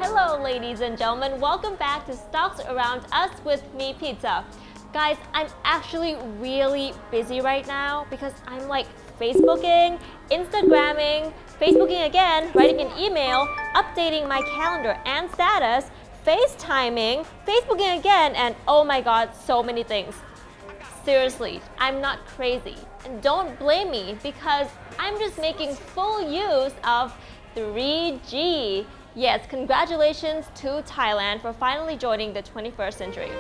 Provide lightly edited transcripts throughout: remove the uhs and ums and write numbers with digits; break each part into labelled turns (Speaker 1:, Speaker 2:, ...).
Speaker 1: Hello ladies and gentlemen, welcome back to Stocks Around Us with me, Pizza. Guys, I'm actually really busy right now because I'm like Facebooking, Instagramming, Facebooking again, writing an email, updating my calendar and status, FaceTiming, Facebooking again, and oh my god, so many things. Seriously, I'm not crazy. And don't blame me because I'm just making full use of 3G. Yes, congratulations to Thailand for finally joining the 21st century.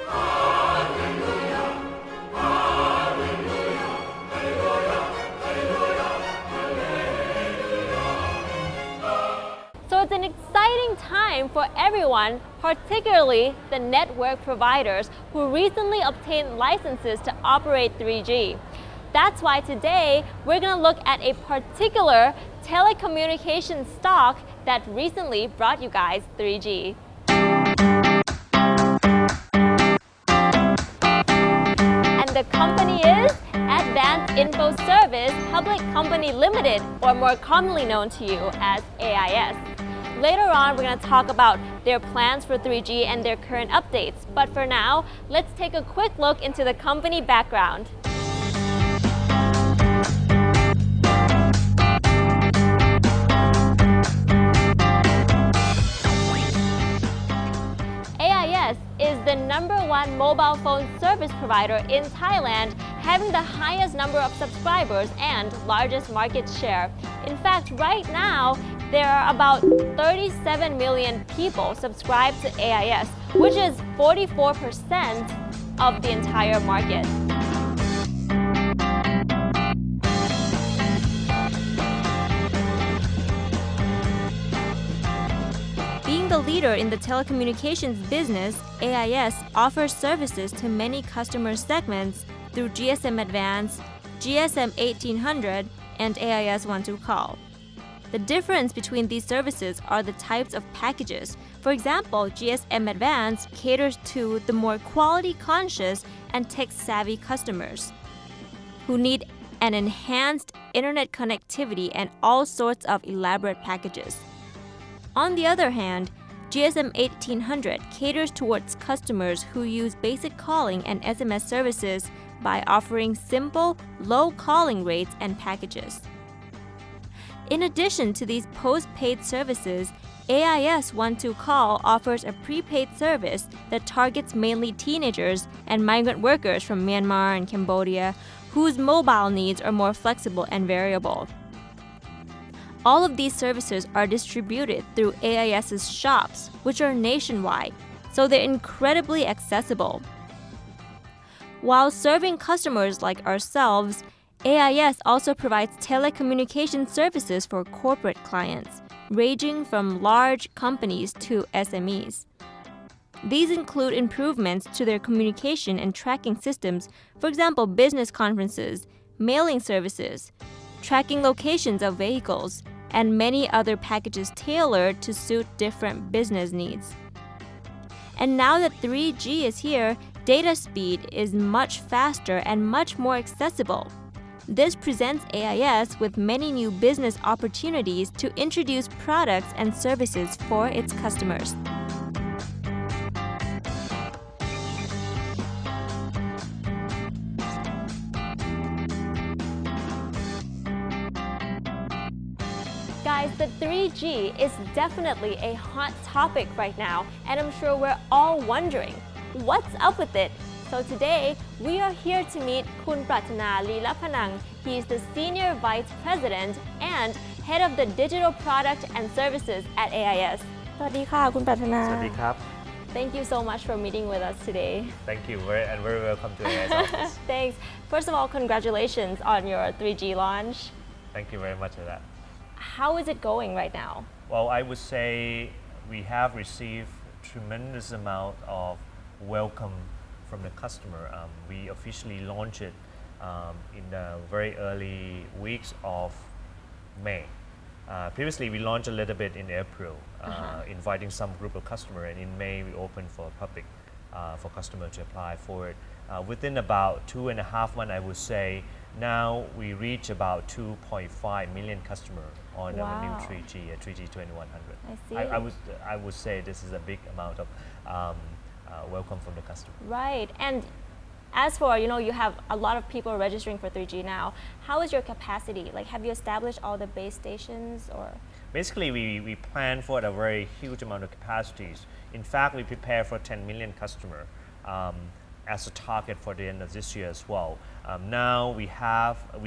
Speaker 1: So it's an exciting time for everyone, particularly the network providers who recently obtained licenses to operate 3G. That's why today we're going to look at a particular telecommunications stock that recently brought you guys 3G. And the company is Advanced Info Service Public Company Limited, or more commonly known to you as AIS. Later on, we're going to talk about their plans for 3G and their current updates. But for now, let's take a quick look into the company background. AIS is the #1 mobile phone service provider in Thailand, having the highest number of subscribers and largest market share. In fact, right now, there are about 37 million people subscribed to AIS, which is 44% of the entire market. Being the leader in the telecommunications business, AIS offers services to many customer segments through GSM Advanced, GSM 1800, and AIS One to Call. The difference between these services are the types of packages. For example, GSM Advanced caters to the more quality-conscious and tech-savvy customers who need an enhanced internet connectivity and all sorts of elaborate packages. On the other hand, GSM 1800 caters towards customers who use basic calling and SMS services by offering simple, low calling rates and packages. In addition to these post-paid services, AIS One to Call offers a prepaid service that targets mainly teenagers and migrant workers from Myanmar and Cambodia whose mobile needs are more flexible and variable. All of these services are distributed through AIS's shops, which are nationwide, so they're incredibly accessible. While serving customers like ourselves, AIS also provides telecommunication services for corporate clients, ranging from large companies to SMEs. These include improvements to their communication and tracking systems, for example, business conferences, mailing services, tracking locations of vehicles, and many other packages tailored to suit different business needs. And now that 3G is here, data speed is much faster and much more accessible. This presents AIS with many new business opportunities to introduce products and services for its customers. Guys, the 3G is definitely a hot topic right now, and I'm sure we're all wondering, what's up with it? So today, we are here to meet Khun Pratthana Leelapanang. He is the Senior Vice President and Head of the Digital Product and Services at AIS.
Speaker 2: สวัสดีค่ะคุณปรารถนา
Speaker 3: สวัสดีครับ
Speaker 1: Thank you so much for meeting with us today.
Speaker 3: Thank you and very welcome to AIS office.
Speaker 1: Thanks. First of all, congratulations on your 3G launch.
Speaker 3: Thank you very much for that.
Speaker 1: How is it going right now?
Speaker 3: Well, I would say we have received tremendous amount of welcome from the customer. We officially launched it in the very early weeks of May. Previously, we launched a little bit in April, inviting some group of customers, and in May, we opened for public, for customers to apply for it. Within about 2.5 months, I would say, now we reach about 2.5 million customers on our new 3G, 2100.
Speaker 1: I see.
Speaker 3: I would say this is a big amount of welcome from the customer.
Speaker 1: Right, and as for, you have a lot of people registering for 3G now. How is your capacity? Like, have you established all the base stations, or?
Speaker 3: Basically, we plan for a very huge amount of capacities. In fact, we prepare for 10 million customers as a target for the end of this year as well. Now we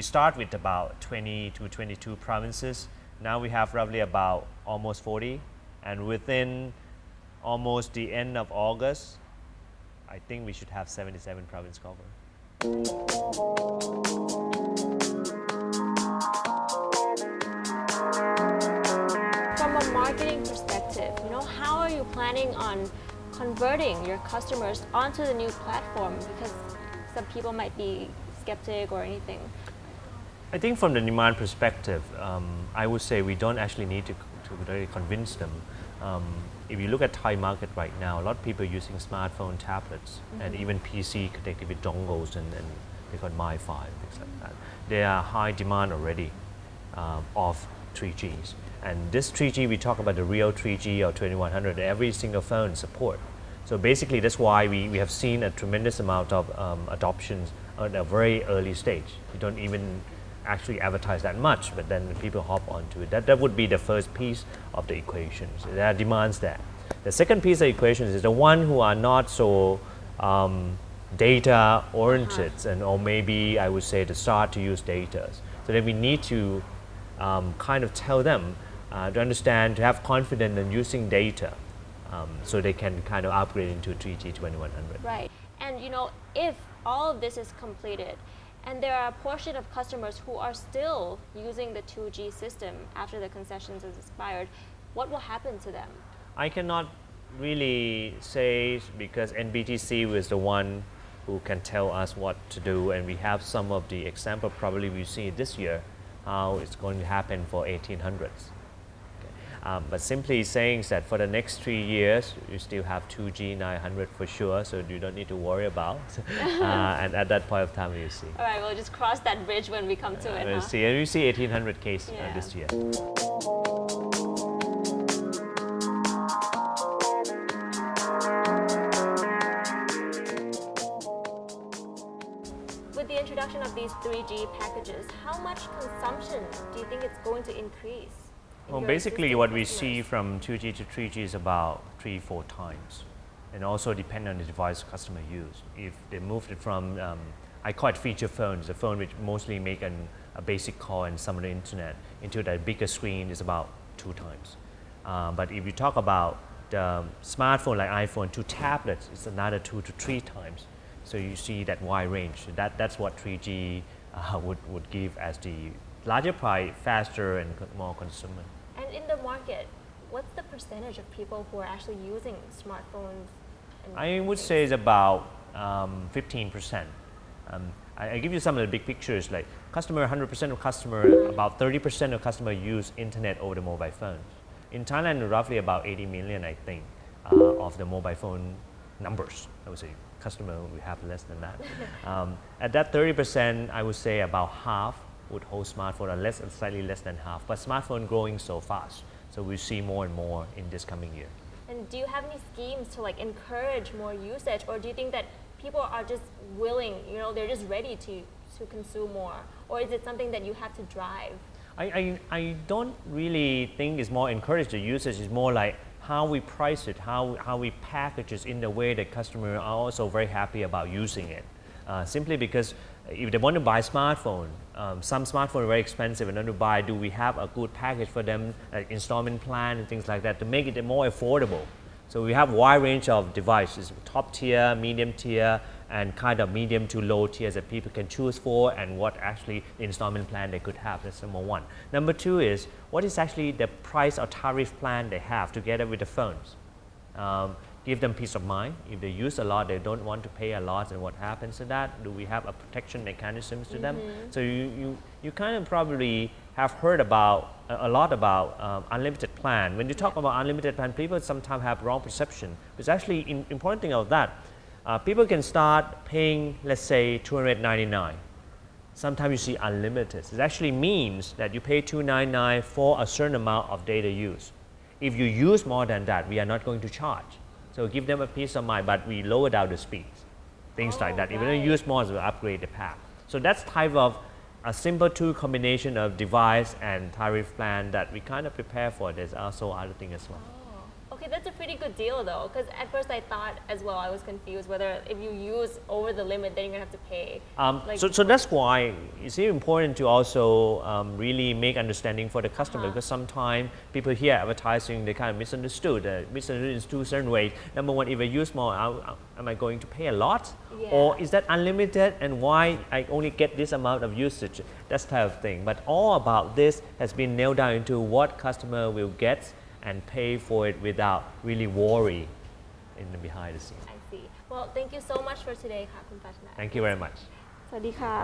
Speaker 3: start with about 20 to 22 provinces. Now we have roughly about almost 40, and within almost the end of August, I think we should have 77 provinces covered.
Speaker 1: From a marketing perspective, how are you planning on converting your customers onto the new platform? Because some people might be skeptic or anything.
Speaker 3: I think from the demand perspective, I would say we don't actually need to really convince them. If you look at Thai market right now, a lot of people are using smartphone, tablets, and even PC connected with dongles and they got Wi-Fi and things like that. There are high demand already of 3Gs. And this 3G, we talk about the real 3G or 2100, every single phone support. So basically, that's why we have seen a tremendous amount of adoptions at a very early stage. You don't even actually advertise that much, but then people hop onto it. That would be the first piece of the equation. So there are demands there. The second piece of the equation is the one who are not so data oriented, or maybe I would say to start to use data. So then we need to kind of tell them to understand, to have confidence in using data, so they can kind of upgrade into 3G 2100.
Speaker 1: Right, and if all of this is completed, and there are a portion of customers who are still using the 2G system after the concessions has expired, what will happen to them?
Speaker 3: I cannot really say, because NBTC was the one who can tell us what to do, and we have some of the example probably we see this year how it's going to happen for 1800s. But simply saying that for the next 3 years, you still have 2G 900 for sure, so you don't need to worry about. And at that point of time, we'll see.
Speaker 1: All right, we'll just cross that bridge when we come to it.
Speaker 3: We'll see, and we see 1800 case this year.
Speaker 1: With the introduction of these 3G packages, how much consumption do you think it's going to increase?
Speaker 3: Well, basically what we see from 2G to 3G is about 3-4 times, and also depend on the device customer use. If they moved it from, I call it feature phones, a phone which mostly make a basic call and some of the internet, into that bigger screen is about 2 times. But if you talk about the smartphone like iPhone to tablets, it's another 2 to 3 times. So you see that wide range. That's what 3G would give as the larger price, faster and more consumer.
Speaker 1: And in the market, what's the percentage of people who are actually using smartphones?
Speaker 3: I would say it's about 15%. I give you some of the big pictures, like 100% of customer, about 30% of customer use internet over the mobile phone. In Thailand, roughly about 80 million, I think, of the mobile phone numbers. I would say customer, we have less than that. At that 30%, I would say about half would hold smartphone, or slightly less than half. But smartphone growing so fast, so we see more and more in this coming year.
Speaker 1: And do you have any schemes to encourage more usage, or do you think that people are just willing, they're just ready to consume more, or is it something that you have to drive?
Speaker 3: I don't really think it's more encourage the usage. It's more like how we price it, how we package it in the way that customers are also very happy about using it. Simply because if they want to buy a smartphone, some smartphones are very expensive and want to buy, do we have a good package for them, installment plan and things like that, to make it more affordable? So we have a wide range of devices, top tier, medium tier, and kind of medium to low tiers that people can choose for, and what actually the installment plan they could have. That's number one. Number two is, what is actually the price or tariff plan they have together with the phones? Give them peace of mind. If they use a lot, they don't want to pay a lot, and what happens to that? Do we have a protection mechanisms to them? So you kind of probably have heard about a lot about unlimited plan. When you talk about unlimited plan, people sometimes have wrong perception. It's actually important thing of that. People can start paying, let's say, $299. Sometimes you see unlimited. It actually means that you pay $299 for a certain amount of data use. If you use more than that, we are not going to charge. So give them a peace of mind, but we lower down the speeds, things like that. If you don't use more, we'll upgrade the pack. So that's type of a simple two combination of device and tariff plan that we kind of prepare for. There's also other things as well.
Speaker 1: Okay, that's a pretty good deal though, because at first I thought as well, I was confused whether if you use over the limit, then you're gonna have to pay.
Speaker 3: So that's why it's important to also really make understanding for the customer, because sometimes people hear advertising, they kind of misunderstood in two certain ways. Number one, if I use more, am I going to pay a lot?
Speaker 1: Yeah.
Speaker 3: Or is that unlimited, and why I only get this amount of usage? That's type of thing. But all about this has been nailed down into what customer will get and pay for it without really worry in the behind the scenes.
Speaker 1: I see. Well, thank you so much for today, Khun Pratthana.
Speaker 3: Thank you very much.
Speaker 1: สวัสดีค่ะ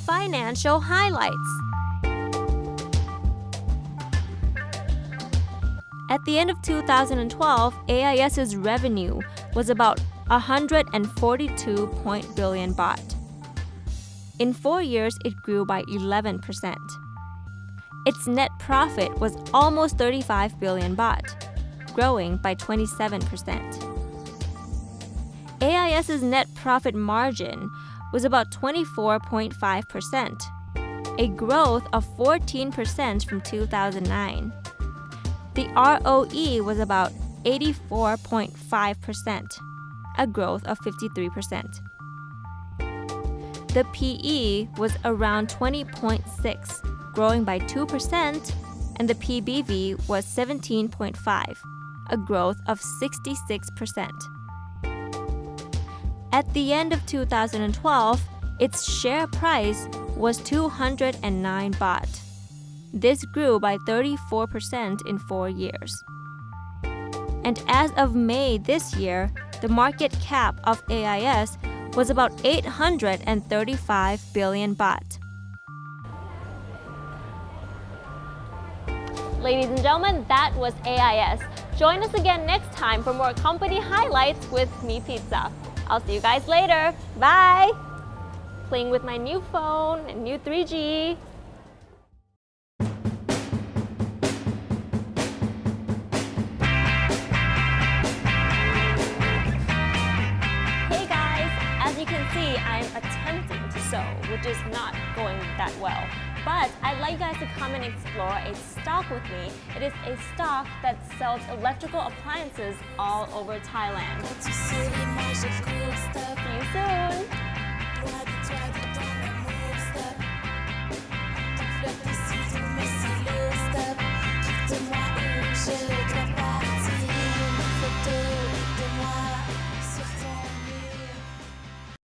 Speaker 1: Financial highlights. At the end of 2012, AIS's revenue was about 142 billion baht. In 4 years, it grew by 11%. Its net profit was almost 35 billion baht, growing by 27%. AIS's net profit margin was about 24.5%, a growth of 14% from 2009. The ROE was about 84.5%, a growth of 53%. The PE was around 20.6, growing by 2%, and the PBV was 17.5, a growth of 66%. At the end of 2012, its share price was 209 baht. This grew by 34% in 4 years. And as of May this year, the market cap of AIS was about 835 billion baht. Ladies and gentlemen, that was AIS. Join us again next time for more company highlights with Me Pizza. I'll see you guys later. Bye! Playing with my new phone and new 3G. I'm attempting to sew, which is not going that well. But I'd like you guys to come and explore a stock with me. It is a stock that sells electrical appliances all over Thailand. See you soon!